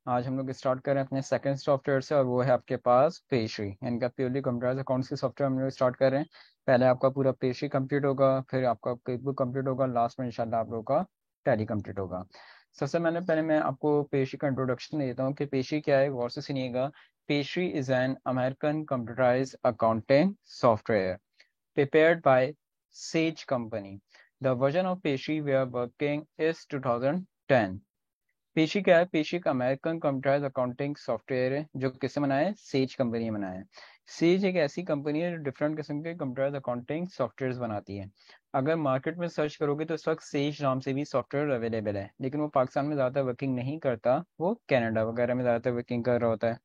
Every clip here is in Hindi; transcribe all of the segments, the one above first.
आज हम लोग स्टार्ट कर रहे हैं अपने सेकंड सॉफ्टवेयर से, और वो है आपके पास पेशरी, यानी कि प्योरली कंप्यूटर अकाउंट्स की सॉफ्टवेयर हम लोग स्टार्ट कर रहे हैं। पहले आपका पूरा पेशरी कंप्लीट होगा, फिर आपका क्विक बुक कंप्लीट होगा, लास्ट में इंशाल्लाह आप लोगों का टैली कंप्लीट होगा। सबसे पहले मैं आपको पेशरी का इंट्रोडक्शन देता हूँ कि पेशरी क्या है, गौर से सुनिएगा। Peachtree is an American computerized accounting software prepared by Sage Company. The version of Pastry we are working is 2010. पेशी क्या है? पेशी एक अमेरिकन कंप्यूटराइज अकाउंटिंग सॉफ्टवेयर है जो किसने बनाया है? सेज कंपनी ने बनाया है। सेज एक ऐसी कंपनी है जो डिफरेंट किस्म के कंप्यूटराइज अकाउंटिंग सॉफ्टवेयर बनाती है। अगर मार्केट में सर्च करोगे तो इस वक्त सेज नाम से भी सॉफ्टवेयर अवेलेबल है, लेकिन वो पाकिस्तान में ज़्यादा वर्किंग नहीं करता, वो कनाडा वगैरह में ज़्यादातर वर्किंग कर रहा होता है।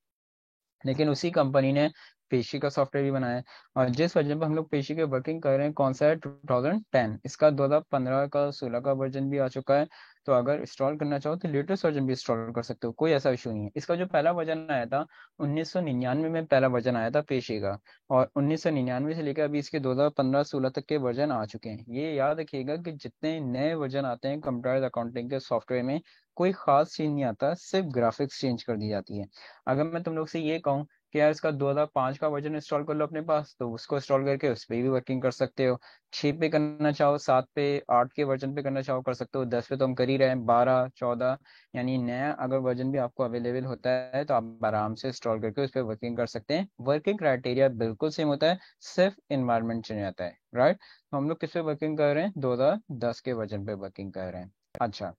लेकिन उसी कंपनी ने पेशी का सॉफ्टवेयर भी बनाया है। और जिस वर्जन पर हम लोग पेशी के वर्किंग कर रहे हैं कौन सा है? 2010। इसका 2015 का 16 का वर्जन भी आ चुका है। तो अगर इंस्टॉल करना चाहो तो लेटेस्ट वर्जन भी इंस्टॉल कर सकते हो, कोई ऐसा इशू नहीं है। इसका जो पहला वर्जन आया था 1999 में पहला वर्जन आया था पेशी का। और 1999 से लेकर अभी इसके 2015-16 तक के वर्जन आ चुके हैं। ये याद रखिएगा कि जितने नए वर्जन आते हैं कंप्यूटर अकाउंटिंग के सॉफ्टवेयर में कोई खास चेंज नहीं आता, सिर्फ ग्राफिक्स चेंज कर दी जाती है। अगर मैं तुम लोग से ये कहूँ कि यार इसका 2005 का वर्जन इंस्टॉल कर लो अपने पास, तो उसको इंस्टॉल करके उस पर भी वर्किंग कर सकते हो। 6 पे करना चाहो, 7 पे, 8 के वर्जन पे करना चाहो कर सकते हो, 10 पे तो हम कर ही रहे हैं, 12, 14, यानी नया अगर वर्जन भी आपको अवेलेबल होता है तो आप आराम से इंस्टॉल करके उस पर वर्किंग कर सकते हैं। वर्किंग क्राइटेरिया बिल्कुल सेम होता है, सिर्फ इन्वायरमेंट चेंज आता है, राइट। तो हम लोग किस पे वर्किंग कर रहे हैं? 2010 के वर्जन पे वर्किंग कर रहे हैं। अच्छा,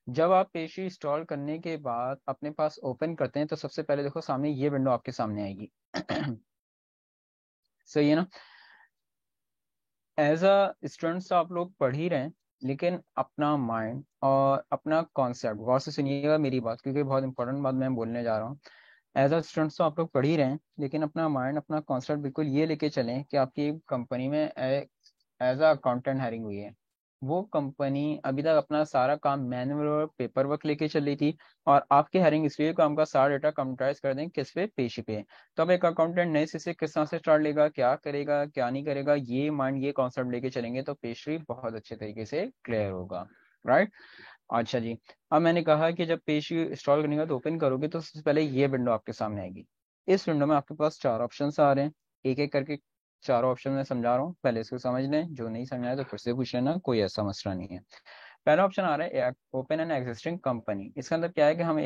जब आप पेशी इंस्टॉल करने के बाद अपने पास ओपन करते हैं तो सबसे पहले देखो सामने ये विंडो आपके सामने आएगी। सही है ना? एज अ स्टूडेंट तो आप लोग पढ़ ही रहे हैं, लेकिन अपना माइंड और अपना कॉन्सेप्ट, गौर से सुनिएगा मेरी बात क्योंकि बहुत इंपॉर्टेंट बात मैं बोलने जा रहा हूँ। एज अ स्टूडेंट तो आप लोग पढ़ ही रहे हैं, लेकिन अपना माइंड अपना कॉन्सेप्ट बिल्कुल ये लेके चलें कि आपकी कंपनी में एज अ अकाउंटेंट हायरिंग हुई है। वो कंपनी अभी तक अपना सारा काम मैनुअल और पेपर वर्क लेके चल रही थी, और आपके हायरिंग इसलिए काम का सारा डेटा कंप्यूटराइज कर दें किस पे? पेशी पे। तो अब एक अकाउंटेंट नए से किस तरह से स्टार्ट लेगा, क्या करेगा क्या नहीं करेगा, ये माइंड ये कॉन्सेप्ट लेके चलेंगे तो पेशरी बहुत अच्छे तरीके से क्लियर होगा, राइट। अच्छा जी, अब मैंने कहा कि जब पेज इंस्टॉल करने का तो ओपन करोगे तो सबसे पहले ये विंडो आपके सामने आएगी। इस विंडो में आपके पास चार ऑप्शन आ रहे हैं, एक एक करके चारों ऑप्शन मैं समझा रहा हूँ, पहले इसको समझ लें, जो नहीं समझ आया तो फिर से पूछ लेना, कोई ऐसा मसला नहीं है। पहला ऑप्शन आ रहा है ओपन एन एग्जिस्टिंग कंपनी। इसके अंदर क्या है कि हम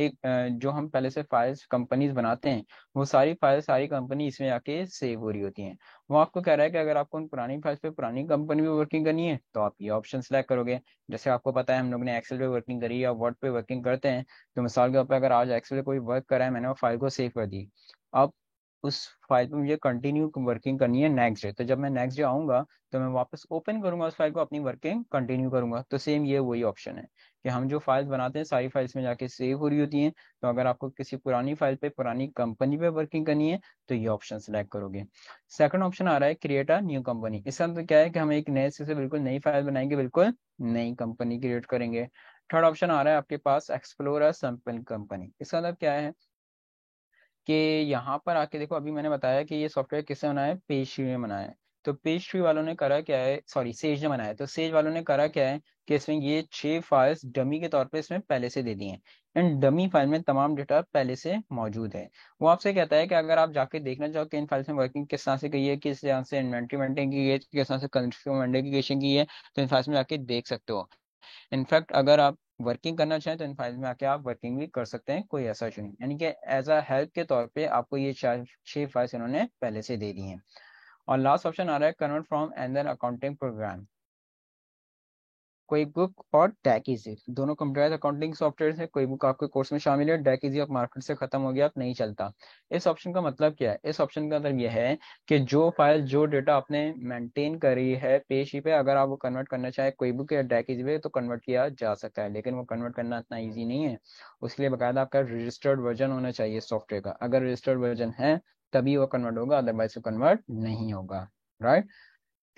जो हम पहले से फाइल्स कंपनीज बनाते हैं, वो सारी फाइल्स सारी कंपनी इसमें आके सेव हो रही होती हैं। वो आपको कह रहा है कि अगर आपको उन पुरानी फाइल्स पे पुरानी कंपनी में वर्किंग करनी है तो आप ये ऑप्शन सेलेक्ट करोगे। जैसे आपको पता है हम लोग ने एक्सेल पे वर्किंग करी या वर्ड पे वर्किंग करते हैं, तो मिसाल के तौर पर अगर आज एक्सेल पे कोई वर्क करा है, मैंने वो फाइल को सेव कर दी। अब उस फाइल पे मुझे कंटिन्यू वर्किंग करनी है नेक्स्ट डे, तो जब मैं नेक्स्ट डे आऊंगा तो मैं वापस ओपन करूंगा उस फाइल को, अपनी वर्किंग कंटिन्यू करूंगा। तो सेम ये वही ऑप्शन है कि हम जो फाइल्स बनाते हैं सारी फाइल्स में जाके सेव हो रही होती हैं। तो अगर आपको किसी पुरानी फाइल पे पुरानी कंपनी पे वर्किंग करनी है तो ये ऑप्शन सेलेक्ट करोगे। सेकंड ऑप्शन आ रहा है क्रिएट अ न्यू कंपनी। इसका मतलब क्या है कि हम एक नए से बिल्कुल नई फाइल बनाएंगे, बिल्कुल नई कंपनी क्रिएट करेंगे। थर्ड ऑप्शन आ रहा है आपके पास एक्सप्लोर अ सैम्पल कंपनी। इसका मतलब क्या है कि यहाँ पर आके देखो, अभी मैंने बताया कि ये सॉफ्टवेयर किसने बनाया है? पेशवी ने बनाया है। तो पेशवी वालों ने करा क्या है, सॉरी सेज ने बनाया है, तो सेज वालों ने करा क्या है कि इसमें ये 6 फाइल्स डमी के तौर पे इसमें पहले से दे दी हैं। इन डमी फाइल में तमाम डेटा पहले से मौजूद है। वो आपसे कहता है कि अगर आप जाके देखना चाहो कि इन फाइल्स में वर्किंग किस तरह से की है, किस तरह से इन्वेंट्री मेंटेन की है, किस तरह से कंसोलिडेशन की है, तो इन फाइल्स में जाके देख सकते हो। इनफैक्ट अगर आप वर्किंग करना चाहें तो इन फाइल में आके आप वर्किंग भी कर सकते हैं, कोई ऐसा इशू नहीं, यानी कि एज अ हेल्प के तौर पे आपको ये 6 फाइल्स इन्होंने पहले से दे दी हैं। और लास्ट ऑप्शन आ रहा है convert from another accounting program. QuickBooks और डैक इजी दोनों कंप्यूटर अकाउंटिंग सॉफ्टवेयर है। कोई बुक आपके कोर्स में शामिल है, डैक इजी अब मार्केट से खत्म हो गया, अब नहीं चलता। इस ऑप्शन का मतलब क्या है? इस ऑप्शन का मतलब यह है कि जो फाइल जो डेटा आपने मेंटेन करी है पेज पे, अगर आप वो कन्वर्ट करना चाहे कोई बुक या डैक इजी पे तो कन्वर्ट किया जा सकता है, लेकिन वो कन्वर्ट करना इतना ईजी नहीं है। उसके लिए बाकायदा आपका रजिस्टर्ड वर्जन होना चाहिए सॉफ्टवेयर का। अगर रजिस्टर्ड वर्जन है तभी वो कन्वर्ट होगा, अदरवाइज वो कन्वर्ट नहीं होगा, राइट।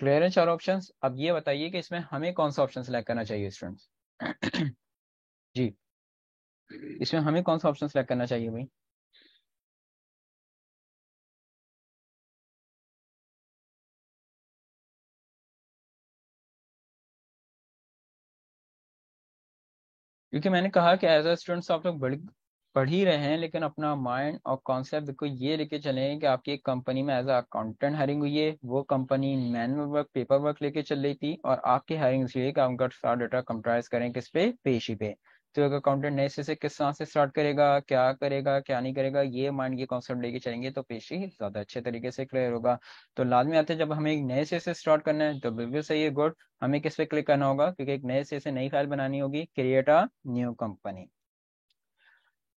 क्लियर है चार ऑप्शंस? अब ये बताइए कि इसमें हमें कौन सा ऑप्शन सेलेक्ट करना चाहिए स्टूडेंट्स? जी, इसमें हमें कौन सा ऑप्शन सेलेक्ट करना चाहिए भाई? क्योंकि मैंने कहा कि एज अ स्टूडेंट्स आप लोग बड़ी पढ़ ही रहे हैं, लेकिन अपना माइंड और कॉन्सेप्ट देखो ये लेके चलें कि आपकी एक कंपनी में एज अ अकाउंटेंट हायरिंग हुई है, वो company manual work paper work लेके चल रही थी, और आपकी हायरिंग हुई है कि उनका सारा डाटा कंप्राइज करें किस पे, पेशी पे। तो एक अकाउंटेंट नए से किस तरह से स्टार्ट करेगा क्या नहीं करेगा, ये माइंड ये कॉन्सेप्ट लेके चलेंगे तो पेशी ज्यादा अच्छे तरीके से क्लियर होगा। तो लाजमी आते हैं जब हमें एक नए से स्टार्ट करना है तो बिल्कुल सही है, गुड। हमें किस पे क्लिक करना होगा, क्योंकि एक नए से नई फाइल बनानी होगी, create a new company.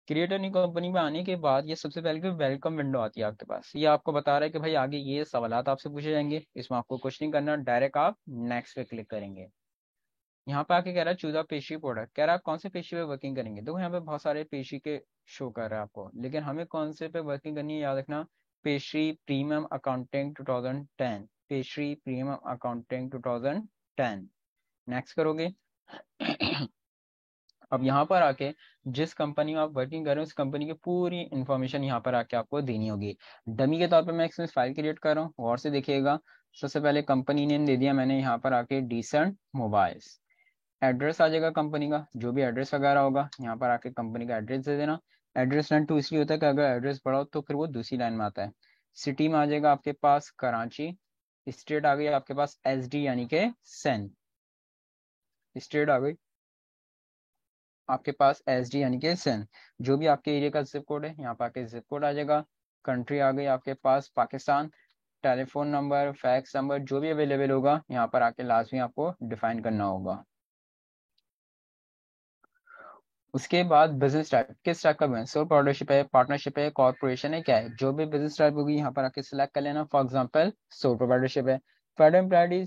Creator new company में आने के बाद ये सबसे पहले कि वेलकम विंडो आती है आपके पास। ये आपको बता रहा है कि भाई आगे ये सवालात आपसे पूछे जाएंगे, इसमें आपको कुछ नहीं करना, डायरेक्ट आप नेक्स्ट पे क्लिक करेंगे। यहाँ पे आके कह रहा है चूजा पेशी प्रोडक्ट, कह रहा है आप कौन से पेशी पे वर्किंग करेंगे। देखो यहाँ पे बहुत सारे पेशी के शो कर रहा है आपको, लेकिन हमें कौन से पे वर्किंग करनी है याद रखना, पेशी प्रीमियम अकाउंटिंग 2010, पेशी प्रीमियम अकाउंटिंग 2010। नेक्स्ट करोगे। अब यहाँ पर आके जिस कंपनी में आप वर्किंग कर रहे हो उस कंपनी की पूरी इंफॉर्मेशन यहाँ पर आके आपको देनी होगी। डमी के तौर पे मैं इसमें फाइल क्रिएट कर रहा हूँ, गौर से देखिएगा। सबसे पहले कंपनी नेम दे दिया मैंने यहाँ पर आके डिसेंट मोबाइल्स। एड्रेस आ जाएगा कंपनी का, जो भी एड्रेस वगैरह होगा यहाँ पर आके कंपनी का एड्रेस दे देना। एड्रेस लाइन टू इसलिए होता है कि अगर एड्रेस बढ़ा हो तो फिर वो दूसरी लाइन में आता है। सिटी में आ जाएगा आपके पास कराची। स्टेट आ गई आपके पास SD यानी कि सेन। स्टेट आ गई आपके पास SD यानी कि सन। जो भी आपके एरिया का जिप कोड है यहाँ पर आके जिप कोड आ जाएगा। कंट्री आ गई आपके पास Pakistan. Telephone number fax number जो भी अवेलेबल होगा यहाँ पर आके लाजमी आपको डिफाइन करना होगा। उसके बाद बिजनेस टाइप, किस टाइप का बिजनेस, सोल पार्टनरशिप है, पार्टनरशिप है, कॉर्पोरेशन है, क्या है, जो भी बिजनेस टाइप होगी यहाँ पर आके सिलेक्ट कर लेना। फॉर एग्जांपल सोल पार्टनरशिप है। Federal employer ID,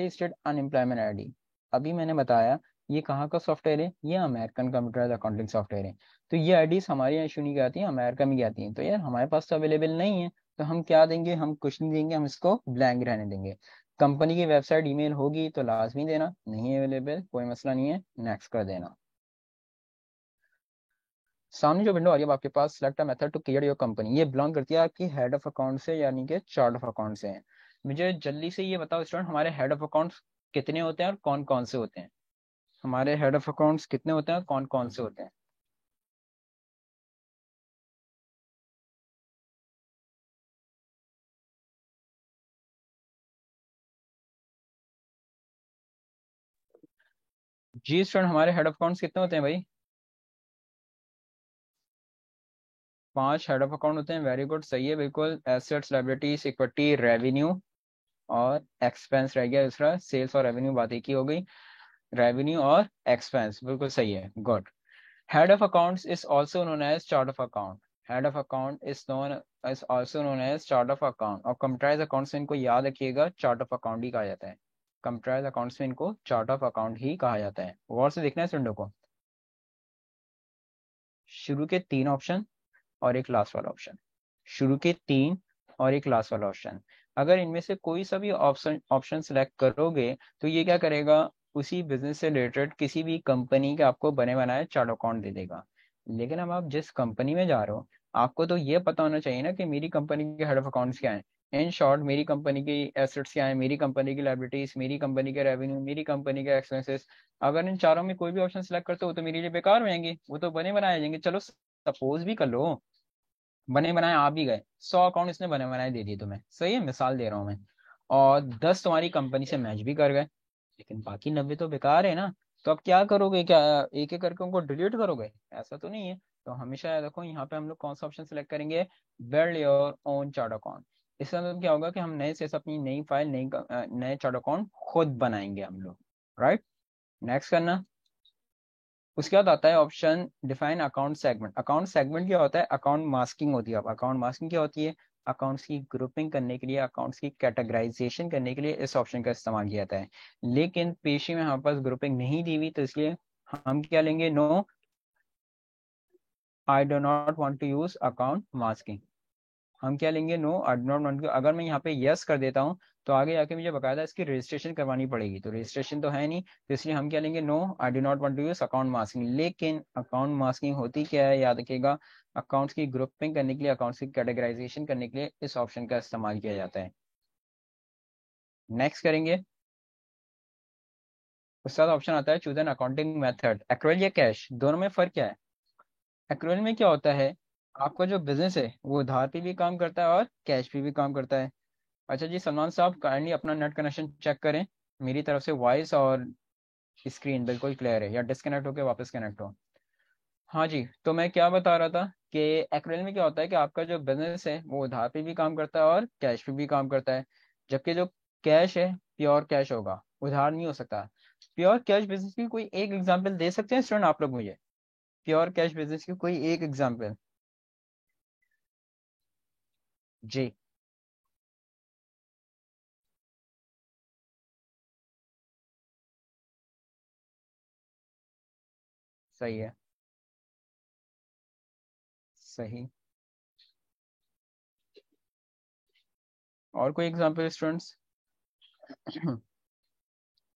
state unemployment ID. अभी मैंने बताया ये कहाँ का सॉफ्टवेयर है, ये अमेरिकन कंप्यूटर अकाउंटिंग सॉफ्टवेयर है। तो ये आईडीज हमारे यहाँ इशू नहीं की आती है, अमेरिका में की आती है। तो यार हमारे पास तो अवेलेबल नहीं है, तो हम क्या देंगे, हम कुछ नहीं देंगे, हम इसको ब्लैंक रहने देंगे। कंपनी की वेबसाइट ईमेल होगी तो लाजमी देना, नहीं अवेलेबल कोई मसला नहीं है, नेक्स्ट कर देना। सामने जो विंडो आ रही है अब आपके पास, select a method to create your company, ये बिलोंग करती है आपकी हेड ऑफ अकाउंट से, यानी कि चार्ट ऑफ अकाउंट से है। मुझे जल्दी से ये बताओ स्टूडेंट, हमारे हेड ऑफ अकाउंट्स कितने होते हैं और कौन कौन से होते हैं। हमारे हेड ऑफ अकाउंट्स कितने होते हैं और कौन कौन से होते हैं। जी स्टूडेंट, हमारे हेड ऑफ अकाउंट्स कितने होते हैं भाई। 5 हेड ऑफ अकाउंट होते हैं, वेरी गुड, सही है बिल्कुल। एसेट्स, लायबिलिटीज, इक्विटी, रेवेन्यू और एक्सपेंस रह गया दूसरा, सेल्स और रेवेन्यू बात एक ही हो गई। रेवेन्यू और एक्सपेंस बिल्कुल सही है, good. Head of accounts is also known as chart of account. Head of account is also known as chart of account, और comprise accounts में इनको याद रखिएगा chart of account ही कहा जाता है। comprise accounts में इनको chart of account ही कहा जाता है। गौर से देखना है इस विंडो को, शुरू के 3 ऑप्शन और एक लास्ट वाला ऑप्शन। शुरू के 3 और एक लास्ट वाला ऑप्शन। अगर इनमें से कोई सा भी ऑप्शन ऑप्शन सेलेक्ट करोगे तो ये क्या करेगा, उसी बिजनेस से रिलेटेड किसी भी कंपनी के आपको बने बनाए चार्ट अकाउंट दे देगा। लेकिन अब आप जिस कंपनी में जा रहे हो आपको तो ये पता होना चाहिए ना कि मेरी कंपनी के हेड ऑफ अकाउंट्स क्या है। इन शॉर्ट, मेरी कंपनी की एसेट्स क्या है, मेरी कंपनी की लायबिलिटीज, मेरी कंपनी के रेवेन्यू, मेरी कंपनी के एक्सपेंसेस। अगर इन चारों में कोई भी ऑप्शन सेलेक्ट करते हो तो मेरे लिए बेकार हो जाएंगे, वो तो बने बनाए जाएंगे। चलो सपोज भी कर लो बने बनाए आ भी गए, 100 अकाउंट इसने बने बनाए दे दिए तुम्हें, सही है, मिसाल दे रहा हूँ मैं, और 10 तुम्हारी कंपनी से मैच भी कर गए, लेकिन बाकी 90 तो बेकार है ना। तो अब क्या करोगे, क्या एक एक करके उनको डिलीट करोगे, ऐसा तो नहीं है। तो हमेशा याद रखो यहाँ पे हम लोग कौन सा ऑप्शन सेलेक्ट करेंगे, build your own chart account. इसका मतलब क्या होगा कि हम नए से अपनी नई फाइल नए चार्ट अकाउंट खुद बनाएंगे हम लोग, राइट। नेक्स्ट करना। उसके बाद आता है option define account segment. Account segment क्या होता है, अकाउंट मास्किंग होती है। अब अकाउंट मास्किंग क्या होती है, अकाउंट्स की ग्रुपिंग करने के लिए, अकाउंट्स की कैटेगराइजेशन करने के लिए इस ऑप्शन का इस्तेमाल किया जाता है। लेकिन पेशी में हमारे पास ग्रुपिंग नहीं दी हुई, तो इसलिए हम क्या लेंगे, no I do not want to use account masking. हम क्या लेंगे, no I do not want to. अगर मैं यहाँ पे यस कर देता हूँ तो आगे जाके मुझे बकायदा इसकी रजिस्ट्रेशन करवानी पड़ेगी, तो रजिस्ट्रेशन तो है नहीं, तो इसलिए हम क्या लेंगे, no I do not want to use account masking. लेकिन अकाउंट मास्किंग होती क्या है, याद रखिएगा, अकाउंट्स की ग्रुपिंग करने के लिए, अकाउंट्स की कैटेगराइजेशन करने के लिए इस ऑप्शन का इस्तेमाल किया जाता है। नेक्स्ट करेंगे। उसके बाद ऑप्शन आता है choose an accounting method, accrual या कैश, दोनों में फर्क क्या है। एक्रूअल में क्या होता है, आपका जो बिजनेस है वो उधार पे भी काम करता है और कैश पे भी काम करता है। अच्छा जी सलमान साहब, काइंडली अपना नेट कनेक्शन चेक करें। मेरी तरफ से वॉइस और स्क्रीन बिल्कुल क्लियर है या डिस्कनेक्ट होकर वापस कनेक्ट हो? हाँ जी, तो मैं क्या बता रहा था कि एक्रेल में क्या होता है कि आपका जो बिजनेस है वो उधार पे भी काम करता है और कैश पे भी काम करता है। जबकि जो कैश है, प्योर कैश होगा, उधार नहीं हो सकता। प्योर कैश बिजनेस की कोई एक एग्जांपल दे सकते हैं स्टूडेंट आप लोग मुझे? प्योर कैश बिजनेस की कोई एक एग्जांपल। जी। सही है। सही। और कोई एग्जांपल स्टूडेंट्स?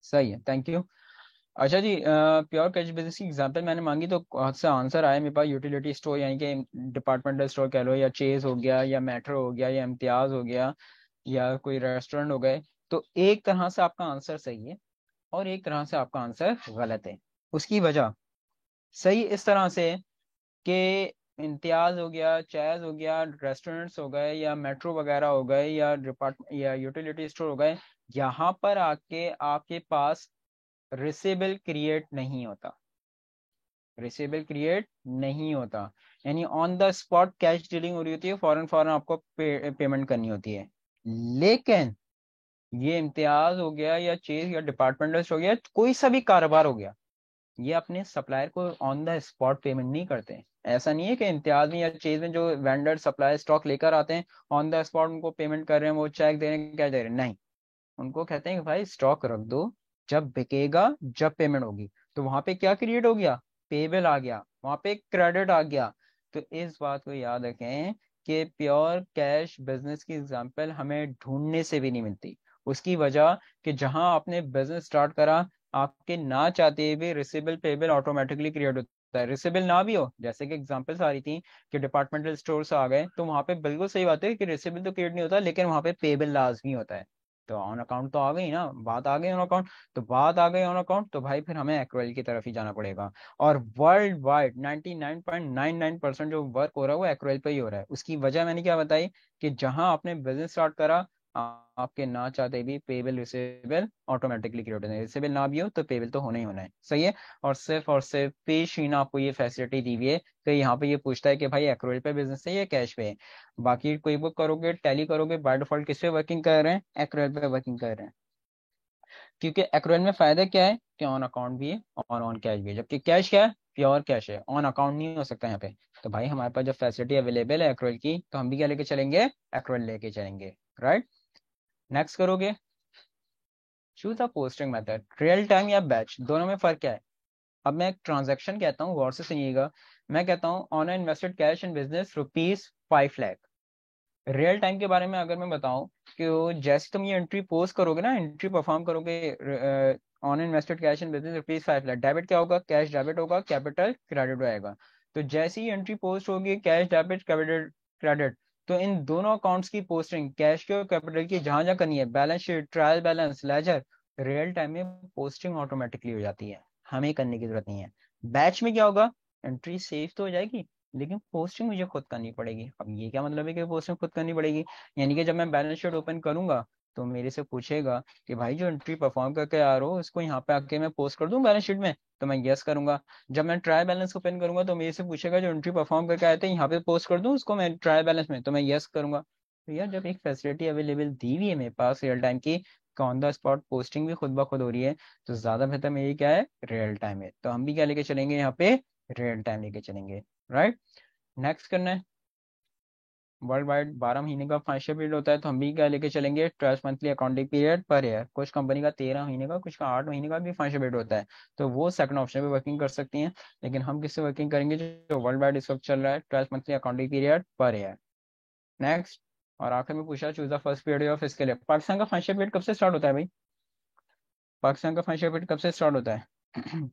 सही है, थैंक यू। अच्छा जी, प्योर कैश बिजनेस की एग्जांपल मैंने मांगी तो बहुत से आंसर आए मेरे पास। यूटिलिटी स्टोर यानी कि डिपार्टमेंटल स्टोर कह लो, या चेज हो गया, या मेट्रो हो गया, या इम्तियाज हो गया, या कोई रेस्टोरेंट हो गए। तो एक तरह से आपका आंसर सही है और एक तरह से आपका आंसर गलत है। उसकी वजह सही इस तरह से है कि इम्तियाज हो गया, चेज हो गया, रेस्टोरेंट्स हो गए, या मेट्रो वगैरह हो गए, या या यूटिलिटी स्टोर हो गए, यहाँ पर आके आपके पास रिसेबल क्रिएट नहीं होता। रिसेबल क्रिएट नहीं होता, यानी on the spot cash dealing हो रही होती है, फौरन फौरन आपको पेमेंट करनी होती है। लेकिन ये इम्तियाज हो गया, या चेज, या डिपार्टमेंटल हो गया, कोई सा भी कारोबार हो गया, ये अपने सप्लायर को ऑन द स्पॉट पेमेंट नहीं करते। ऐसा नहीं है कि इम्तियाज में या चेज में जो वेंडर सप्लायर स्टॉक लेकर आते हैं, ऑन द स्पॉट उनको पेमेंट कर रहे हैं, वो चेक दे रहे हैं, क्या दे रहे हैं, नहीं। उनको कहते हैं कि भाई स्टॉक रख दो, जब बिकेगा, जब पेमेंट होगी। तो वहां पे क्या क्रिएट हो गया? पेबल आ गया, वहां पे क्रेडिट आ गया। तो इस बात को याद रखें कि प्योर कैश बिजनेस की एग्जांपल हमें ढूंढने से भी नहीं मिलती। उसकी वजह कि जहां आपने बिजनेस स्टार्ट करा, आपके ना चाहते हुए रिसिबल पेबल ऑटोमेटिकली क्रिएट होता है। रिसिबल ना भी हो, जैसे कि एग्जांपल्स आ रही थी कि डिपार्टमेंटल स्टोर्स आ गए, तो वहां पे बिल्कुल सही बात है कि रिसिबल तो क्रिएट नहीं होता, लेकिन वहां पे पेबल लाजमी होता है। तो ऑन अकाउंट तो आ गई ना, बात आ गई ऑन अकाउंट। तो बात आ गई ऑन अकाउंट, तो भाई फिर हमें एक्रेल की तरफ ही जाना पड़ेगा। और वर्ल्ड वाइड 99.99% जो वर्क हो रहा है वो एक्रेल पे ही हो रहा है। उसकी वजह मैंने क्या बताई कि जहां आपने बिजनेस स्टार्ट करा, आपके ना चाहते भी पेबल रिसेबल ऑटोमेटिकली क्रिएट होते हैं। रिसेबल ना भी हो तो पेबल तो होना ही होना है, सही है। और सिर्फ पेश ही ना आपको ये फैसिलिटी दी हुई है कि यहाँ पे ये पूछता है कि भाई एक्रेल पे बिजनेस है या कैश पे है। बाकी कोई बुक करोगे, टैली करोगे, बाय डिफॉल्ट किस पे वर्किंग कर रहे हैं? एक्रेल पे वर्किंग कर रहे हैं। क्योंकि एक्रेल में फायदा क्या है कि ऑन अकाउंट भी है और ऑन कैश भी है। जबकि कैश क्या है? प्योर कैश है, ऑन अकाउंट नहीं हो सकता यहाँ पे। तो भाई हमारे पास जब फैसिलिटी अवेलेबल है एक्रेल की, तो हम भी क्या लेके चलेंगे? एक्रेल लेके चलेंगे, राइट। नेक्स्ट करोगे, choose a posting method, real time या बैच, दोनों में फर्क क्या है? अब मैं एक ट्रांजेक्शन कहता हूँ, गौर से सुनिएगा। मैं कहता हूँ on invested cash in business ₹5 lakh. Real time के बारे में अगर मैं बताऊं कि जैसे तुम ये एंट्री पोस्ट करोगे ना, एंट्री परफॉर्म करोगे, on invested cash in business ₹5 lakh, debit क्या होगा? कैश डेबिट होगा, कैपिटल क्रेडिट आएगा। तो जैसे ही एंट्री पोस्ट होगी, कैश डेबिट, कैपिटल क्रेडिट, तो इन दोनों अकाउंट्स की पोस्टिंग, कैश की और कैपिटल की, जहां जहां करनी है, balance sheet, trial balance, ledger, real time में पोस्टिंग ऑटोमेटिकली हो जाती है, हमें करने की जरूरत नहीं है। बैच में क्या होगा? एंट्री सेव तो हो जाएगी, लेकिन पोस्टिंग मुझे खुद करनी पड़ेगी। अब ये क्या मतलब है कि पोस्टिंग खुद करनी पड़ेगी? यानी कि जब मैं बैलेंस शीट ओपन करूंगा, तो मेरे से पूछेगा कि भाई जो एंट्री परफॉर्म करके आ रहे हो, इसको यहाँ पे आके मैं पोस्ट कर दूं बैलेंस शीट में? तो मैं यस करूंगा। जब मैं ट्रायल बैलेंस ओपन करूंगा, तो मेरे से पूछेगा जो एंट्री परफॉर्म करके आए थे, यहाँ पे पोस्ट कर दूं उसको मैं ट्रायल बैलेंस में? तो मैं यस करूंगा। तो यार जब एक फैसिलिटी अवेलेबल दी हुई है मेरे पास रियल टाइम की, ऑन द स्पॉट पोस्टिंग भी खुद ब खुद हो रही है, तो ज्यादा बेहतर मेरी क्या है? रियल टाइम है। तो हम भी क्या लेके चलेंगे यहाँ पे? रियल टाइम लेके चलेंगे, राइट। नेक्स्ट करना है, वर्ल्ड वाइड 12 महीने का फाइनेंशियल पीरियड होता है, तो हम भी क्या लेके चलेंगे? 12 monthly accounting period per year. कुछ कंपनी का 13 महीने का, कुछ का 8 महीने का भी फाइनेंशियल पीरियड होता है, तो वो सेकंड ऑप्शन पे वर्किंग कर सकती हैं। लेकिन हम किससे वर्किंग करेंगे? जो वर्ल्ड वाइड इस वक्त चल रहा है, 12 monthly accounting period per year. Next. और आखिर में पूछा choose the first period of इसके लिए। पाकिस्तान का फाइनेंशियल पीरियड कब से स्टार्ट होता है भाई? पाकिस्तान का फाइनेंशियल पीरियड कब से स्टार्ट होता है?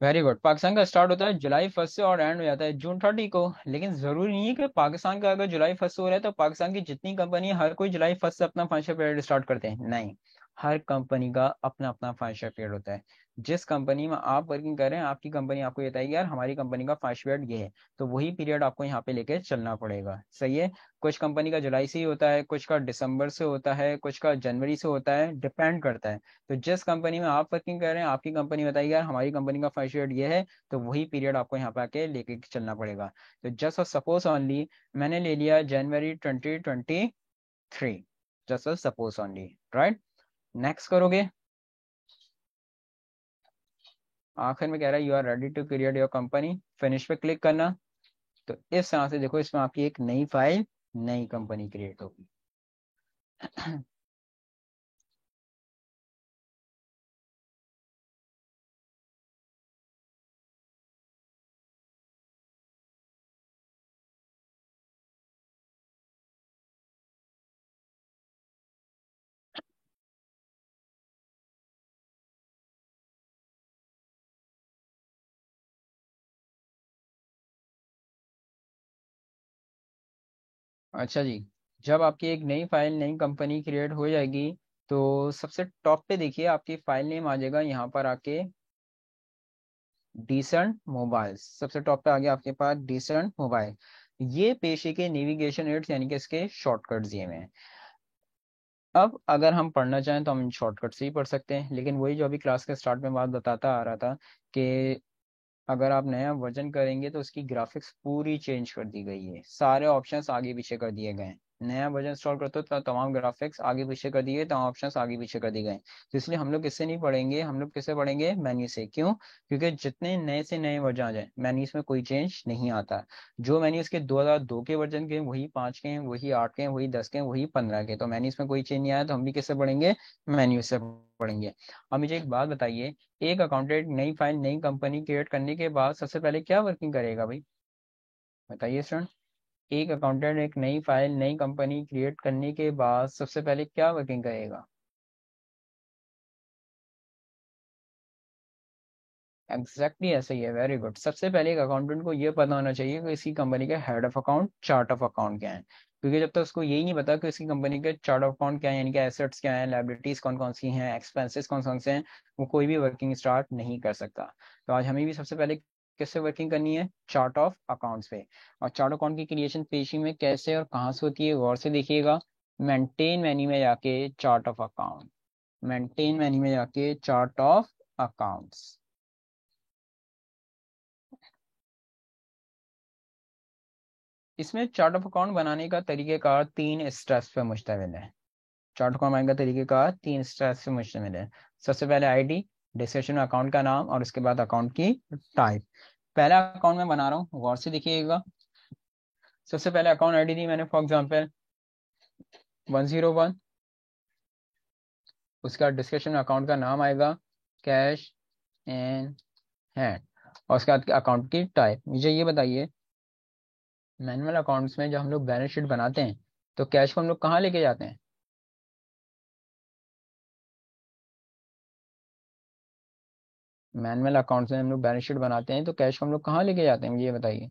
Very good. पाकिस्तान का स्टार्ट होता है जुलाई 1 से और एंड हो जाता है June 30 को। लेकिन जरूरी नहीं है कि पाकिस्तान का अगर जुलाई 1 से हो रहा है तो पाकिस्तान की जितनी कंपनी है, हर कोई जुलाई 1 से अपना फाइनेंशियल पीरियड स्टार्ट करते हैं, नहीं। हर कंपनी का अपना अपना फाइनेंशियल पीरियड होता है। जिस कंपनी में आप वर्किंग कर रहे हैं, आपकी कंपनी आपको ये बताएगी यार हमारी कंपनी का फाइनेंशियल पीरियड ये है, तो वही पीरियड आपको यहाँ पे लेके चलना पड़ेगा। सही है। कुछ कंपनी का जुलाई से ही होता है, कुछ का दिसंबर से होता है, कुछ का जनवरी से होता है, डिपेंड करता है। तो जिस कंपनी में आप वर्किंग कर रहे हैं, आपकी कंपनी बताएगी यार हमारी कंपनी का फाइनेंशियल पीरियड ये है, तो वही पीरियड आपको यहाँ पे आके लेके चलना पड़ेगा। तो जस्ट सपोज ऑनली मैंने ले लिया जनवरी 2023, just suppose only, right. Next करोगे, आखिर में कह रहा है you are ready to create your company, finish पे क्लिक करना। तो इस तरह से देखो इसमें आपकी एक नई फाइल, नई कंपनी क्रिएट होगी। अच्छा जी, जब आपकी एक नई फाइल, नई कंपनी क्रिएट हो जाएगी, तो सबसे टॉप पे देखिए आपकी फाइल नेम आ जाएगा यहाँ पर आके, डिसेंट मोबाइल। सबसे टॉप पे आ गया आपके पास डिसेंट मोबाइल। ये पेशे के नेविगेशन एड्स यानी कि इसके शॉर्टकट्स दिए हुए हैं। अब अगर हम पढ़ना चाहें तो हम इन शॉर्टकट से ही पढ़ सकते हैं, लेकिन वही जो अभी क्लास के स्टार्ट में बात बताता आ रहा था कि अगर आप नया वर्जन करेंगे तो उसकी ग्राफिक्स पूरी चेंज कर दी गई है, सारे ऑप्शंस आगे पीछे कर दिए गए हैं। नया वर्जन इंस्टॉल करते हो तो तमाम ग्राफिक्स आगे पीछे कर दिए, तमाम ऑप्शंस आगे पीछे कर दिए गए हैं। तो इसलिए हम लोग किससे नहीं पढ़ेंगे, हम लोग किससे पढ़ेंगे, मेन्यू से। क्यों? क्योंकि जितने नए से नए वर्जन आ जाए मेन्यूज में कोई चेंज नहीं आता। जो मेन्यूज के 2002 के वर्जन के हैं, वही 5 के हैं, वही 8 के हैं, वही 10 के हैं, वही 15 के, तो मेन्यूज में कोई चेंज नहीं आया, तो हम भी किससे पढ़ेंगे, मेन्यू से पढ़ेंगे। अब मुझे एक बात बताइए, एक अकाउंटेंट नई फाइल, नई कंपनी क्रिएट करने के बाद सबसे पहले क्या वर्किंग करेगा भाई, बताइए स्टूडेंट। एक अकाउंटेंट एक नई फाइल, नई कंपनी क्रिएट करने के बाद सबसे पहले क्या वर्किंग करेगा? एग्जैक्टली ऐसा ही है, वेरी गुड। सबसे पहले एक अकाउंटेंट को ये पता होना चाहिए कि इसकी कंपनी के head of account, chart of account क्या है। क्योंकि जब तक उसको यही नहीं पता कि इसकी कंपनी के चार्ट ऑफ अकाउंट क्या है, यानी कि एसेट्स क्या है, लाइबिलिटीज कौन कौन सी हैं, एक्सपेंसेस कौन कौन से हैं, वो कोई भी वर्किंग स्टार्ट नहीं कर सकता। तो आज हमें भी सबसे पहले किससे वर्किंग करनी है, चार्ट ऑफ अकाउंट्स पे। और चार्ट अकाउंट की क्रिएशन पेशी में कैसे और कहाँ से होती है, गौर से देखिएगा। मेंटेन मेन्यू में जाके chart of account, maintain menu में जाके चार्ट ऑफ अकाउंट्स। इसमें चार्ट ऑफ अकाउंट बनाने का तरीकेकार 3 स्टेप्स पे मुश्तमिल है। चार्ट अकाउंट बनाने का तरीकेकार 3 स्टेप्स पे मुश्तमिल है। सबसे पहले आईडी, डिस्क्रिप्शन में अकाउंट का नाम, और उसके बाद अकाउंट की टाइप। पहला अकाउंट मैं बना रहा हूँ, गौर से देखिएगा। सबसे पहले अकाउंट आईडी दी मैंने, फॉर एग्जाम्पल 101। उसका डिस्क्रिप्शन में अकाउंट का नाम आएगा, कैश एंड हैंड। और उसके बाद अकाउंट की टाइप। मुझे ये बताइए, मैनुअल अकाउंट्स में जब हम लोग बैलेंस शीट बनाते हैं तो कैश को हम लोग कहाँ लेके जाते हैं? मैनुअल अकाउंट्स में हम लोग बैलेंस शीट बनाते हैं तो कैश को हम लोग कहाँ लेके जाते हैं, मुझे ये बताइए।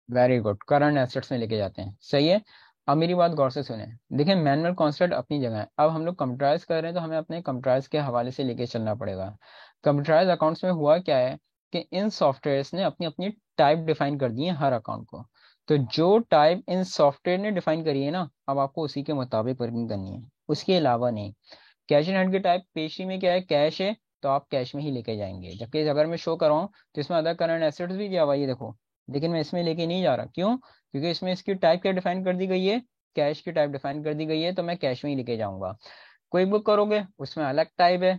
वेरी गुड, करंट एसेट्स में लेके जाते हैं। सही है। अब मेरी बात गौर से सुने। देखिए, मैनुअल कॉन्सेप्ट अपनी जगह है, अब हम लोग कंप्यूटराइज कर रहे हैं तो हमें अपने कंप्यूटराइज के हवाले से लेके चलना पड़ेगा। कंप्यूटराइज अकाउंट्स में हुआ क्या है कि इन सॉफ्टवेयर ने अपनी अपनी टाइप डिफाइन कर दी है हर अकाउंट को। तो जो टाइप इन सॉफ्टवेयर ने डिफाइन करी है ना, अब आपको उसी के मुताबिक वर्किंग करनी है, उसके अलावा नहीं। कैश इन हैंड की टाइप पेशी में क्या है, कैश है, तो आप कैश में ही लेके जाएंगे। जबकि अगर मैं शो कराऊं तो इसमें अदर करंट एसेट्स भी दिया हुआ है, ये देखो। लेकिन मैं इसमें लेके नहीं जा रहा, क्यों? क्योंकि इसमें इसकी टाइप क्या डिफाइन कर दी गई है, कैश की टाइप डिफाइन कर दी गई है, तो मैं कैश में ही लेके जाऊंगा। कोई बुक करोगे उसमें अलग टाइप है,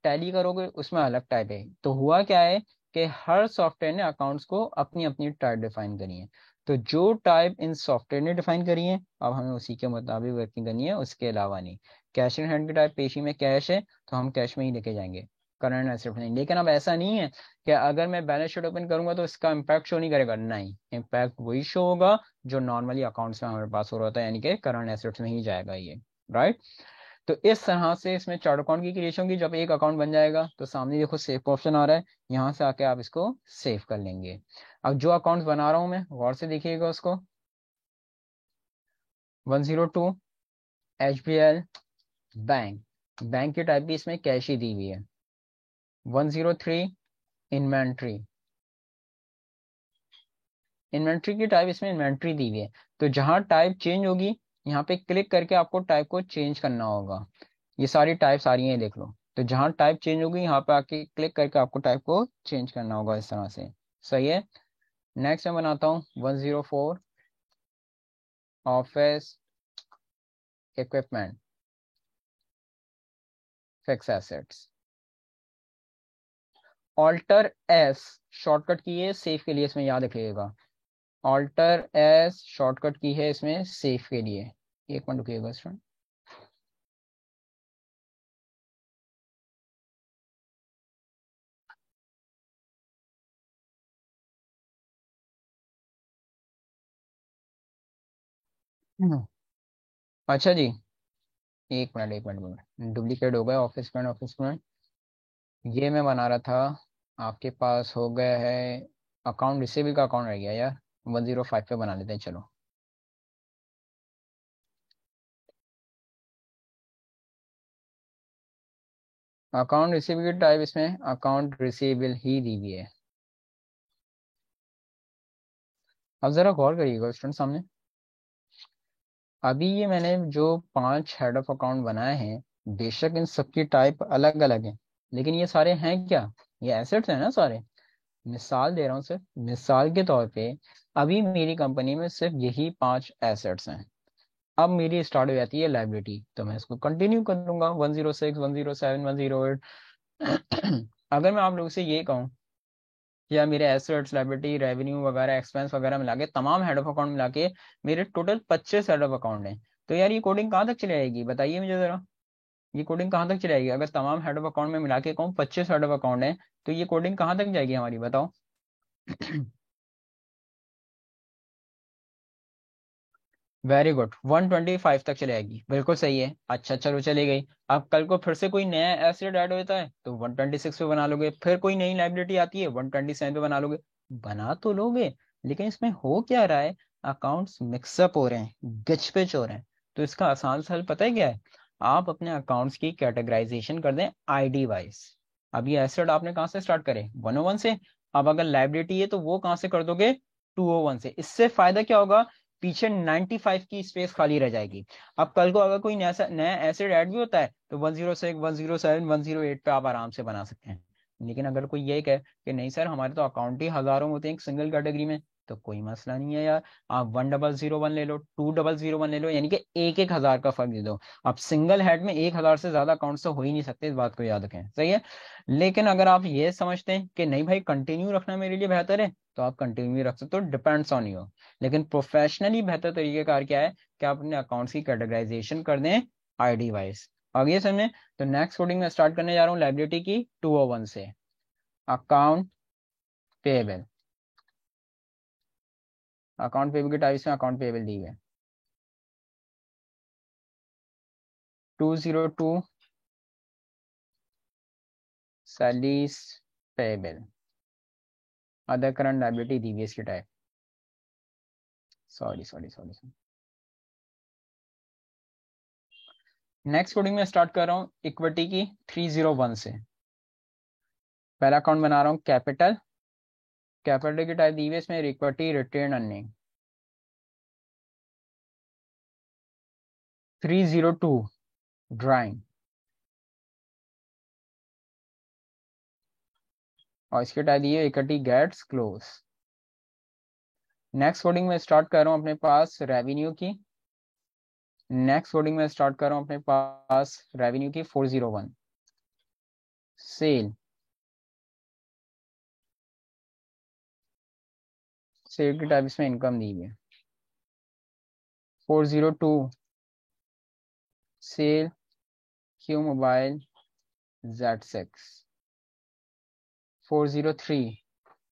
टैली करोगे उसमें अलग टाइप है। तो हुआ क्या है कि हर सॉफ्टवेयर ने अकाउंट्स को अपनी अपनी टाइप डिफाइन करी है। तो जो टाइप इन सॉफ्टवेयर ने डिफाइन करी है, अब हमें उसी के मुताबिक वर्किंग करनी है, उसके अलावा नहीं। कैश इन हैंड की टाइप पेशी में कैश है, तो हम कैश में ही लेके जाएंगे, करंट एसेट नहीं। लेकिन अब ऐसा नहीं है कि अगर मैं बैलेंस शीट ओपन करूंगा तो इसका इम्पैक्ट शो नहीं करेगा, नहीं, इम्पैक्ट वही शो होगा जो नॉर्मली अकाउंट्स में हमारे पास हो रहा था, यानी कि करंट एसेट्स में ही जाएगा ये, राइट। तो इस तरह से इसमें चार्ट अकाउंट की क्रिएशन की, जब एक अकाउंट बन जाएगा तो सामने देखो सेव का ऑप्शन आ रहा है, यहाँ से आके आप इसको सेव कर लेंगे। अब जो अकाउंट बना रहा हूँ मैं, गौर से देखिएगा उसको, 102। HBL बैंक, बैंक की टाइप भी इसमें कैश ही दी हुई है। 103 इन्वेंट्री, इन्वेंट्री की टाइप इसमें इन्वेंट्री दी हुई है। तो जहां टाइप चेंज होगी यहाँ पे क्लिक करके आपको टाइप को चेंज करना होगा। ये सारी टाइप सारी हैं देख लो। तो जहां टाइप चेंज होगी यहाँ पे आके क्लिक करके आपको टाइप को चेंज करना होगा इस तरह से। सही है। नेक्स्ट मैं बनाता हूँ 104 office equipment fix assets. Alter S shortcut key है सेव के लिए, इसमें याद रखिएगा। ऑल्टर एस शॉर्टकट की है इसमें सेव के लिए। एक मिनट रुकिएगा स्टूडेंट। अच्छा जी, एक मिनट डुप्लीकेट हो गया। ऑफिस में, ऑफिस में ये मैं बना रहा था। आपके पास हो गया है अकाउंट रिसीवेबल का अकाउंट रह गया यार। 105 पे बना लेते हैं चलो। अकाउंट रिसीवेबल की टाइप इसमें अकाउंट रिसीवेबल ही दी हुई है। अब जरा गौर करिएगा स्टूडेंट सामने। अभी ये मैंने जो 5 हेड ऑफ अकाउंट बनाए हैं, बेशक इन सबकी टाइप अलग अलग है, लेकिन ये सारे हैं क्या? ये एसेट्स हैं ना सारे। मिसाल दे रहा हूँ, सिर्फ मिसाल के तौर पे अभी मेरी कंपनी में सिर्फ यही 5 एसेट्स हैं। अब मेरी स्टार्ट हो जाती है लाइबिलिटी, तो मैं इसको कंटिन्यू कर लूंगा 106 107 108। अगर मैं आप लोगों से ये कहूँ या मेरे एसेट्स लाइबिलिटी रेवेन्यू वगैरह एक्सपेंस वगैरह मिला के तमाम हेड ऑफ अकाउंट मिला के मेरे टोटल 25 हेड ऑफ अकाउंट हैं, तो यार ये कोडिंग कहाँ तक चली जाएगी बताइए मुझे जरा। ये कोडिंग कहाँ तक चलाएगी? अगर तमाम हेड ऑफ अकाउंट में मिला के कहूँ 25 हेड ऑफ अकाउंट है, तो ये कोडिंग कहाँ तक जाएगी हमारी बताओ। वेरी गुड, 125 तक चले जाएगी, बिल्कुल सही है। अच्छा चलो चली गई। अब कल को फिर से कोई नया एसेट ऐड होता है तो 126 पे बना लोगे, फिर कोई नई लाइबिलिटी आती है 127 पे बना लोगे। बना तो लोगे, लेकिन इसमें हो क्या रहा है? अकाउंट्स मिक्सअप हो रहे हैं, गिच पिच हो रहे हैं। तो इसका आसान सा हल पता है क्या है? आप अपने अकाउंट्स की कैटेगराइजेशन कर दें आईडी वाइज। अब ये एसेट आपने कहाँ से स्टार्ट करे? 101 से। अब अगर लाइबिलिटी है तो वो कहाँ से कर दोगे? 201 से। इससे फायदा क्या होगा? पीछे 95 की स्पेस खाली रह जाएगी। अब कल को अगर कोई नया नया एसिड ऐड भी होता है तो 106 107 108 पे आप आराम से बना सकते हैं। लेकिन अगर कोई ये कहे कि नहीं सर हमारे तो अकाउंट ही हजारों होते हैं एक सिंगल कैटेगरी में, तो कोई मसला नहीं है यार। आप 1001 ले लो, 2001 ले लो, यानी कि एक एक हजार का फर्क दे दो। आप सिंगल हेड में 1000 से ज्यादा अकाउंट तो हो ही नहीं सकते, इस बात को याद रखें। सही है। लेकिन अगर आप ये समझते हैं कि नहीं भाई कंटिन्यू रखना मेरे लिए बेहतर है, तो आप कंटिन्यू रख सकते हो, डिपेंड्स ऑन यू। लेकिन प्रोफेशनली बेहतर तरीकेकार क्या है कि आप अपने अकाउंट्स की कैटेगराइजेशन कर दें आईडी वाइज। आगे समझे। तो नेक्स्ट कोडिंग में स्टार्ट करने जा रहा हूँ लाइबिलिटी की 201 से। अकाउंट पेएबल, अकाउंट पेएबल की टाइप्स में अकाउंट पेएबल दी है। 202 salaries payable, other current liability दी हुई है इसकी type. Sorry sorry sorry. Next coding में स्टार्ट कर रहा हूँ इक्विटी की 301 से। पहला अकाउंट बना रहा हूँ कैपिटल, कैपिटल की टाइप दी हुई है इसमें इक्विटी रिटेन अर्निंग। 302 ड्राइंग, और इसके टाइप दी है equity gets close. Next coding में स्टार्ट कर रहा हूँ अपने पास रेवेन्यू की। नेक्स्ट कोडिंग में स्टार्ट कर रहा हूँ अपने पास रेवेन्यू की 401 सेल, सेल की टाइप इसमें इनकम दी हुई है। 402 सेल क्यू मोबाइल Z6। 403,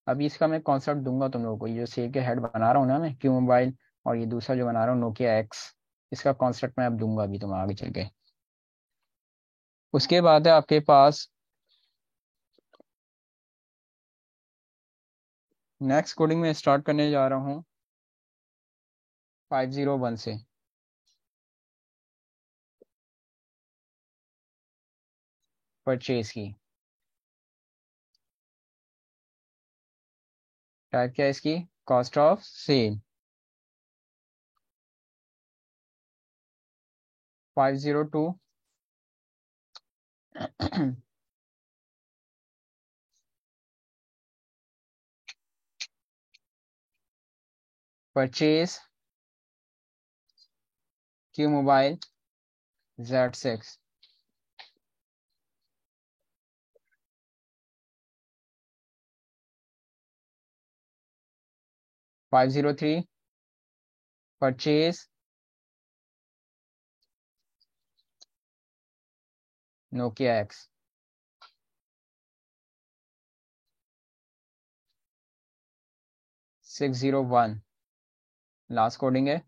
अभी इसका मैं कॉन्सेप्ट दूंगा तुम लोगों को। ये जो सेल के हेड बना रहा हूँ ना मैं, क्यू मोबाइल, और ये दूसरा जो बना रहा हूँ नोकिया एक्स, इसका कॉन्सेप्ट मैं अब दूंगा अभी तुम्हें आगे चल के। उसके बाद है आपके पास नेक्स्ट कोडिंग में स्टार्ट करने जा रहा हूँ 501 से। परचेज की। टाइप क्या है इसकी? Cost of sale. 502 purchase Q mobile Z6। 503 purchase Nokia X. 601 last coding है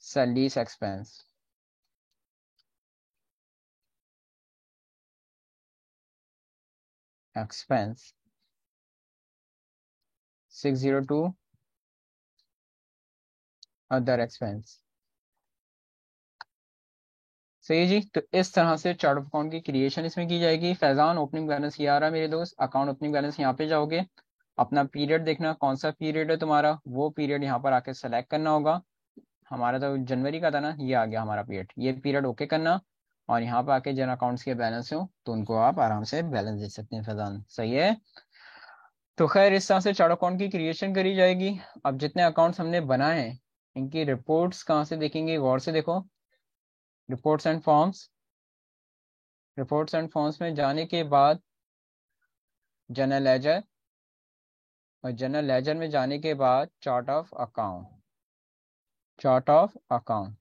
sale lease expense. Expense 602 other expense. सही जी। तो इस तरह से चार्ट ऑफ अकाउंट की क्रिएशन इसमें की जाएगी। फैजान ओपनिंग बैलेंस ये आ रहा है मेरे दोस्त। अकाउंट ओपनिंग बैलेंस यहाँ पे जाओगे, अपना पीरियड देखना कौन सा पीरियड है तुम्हारा, वो पीरियड यहाँ पर आके सेलेक्ट करना होगा। हमारा तो जनवरी का था ना, ये आ गया हमारा पीरियड, ये पीरियड ओके करना। और यहाँ पे आके जिन अकाउंट्स के बैलेंस हो तो उनको आप आराम से बैलेंस दे सकते हैं। फैजान सही है। तो खैर इस तरह से चार्ट अकाउंट की क्रिएशन करी जाएगी। अब जितने अकाउंट्स हमने बनाए हैं इनकी रिपोर्ट्स कहाँ से देखेंगे, गौर से देखो। Reports and forms. Reports and forms में जाने के बाद जनरल लेजर, और जनरल लेजर में जाने के बाद chart of account. Chart of account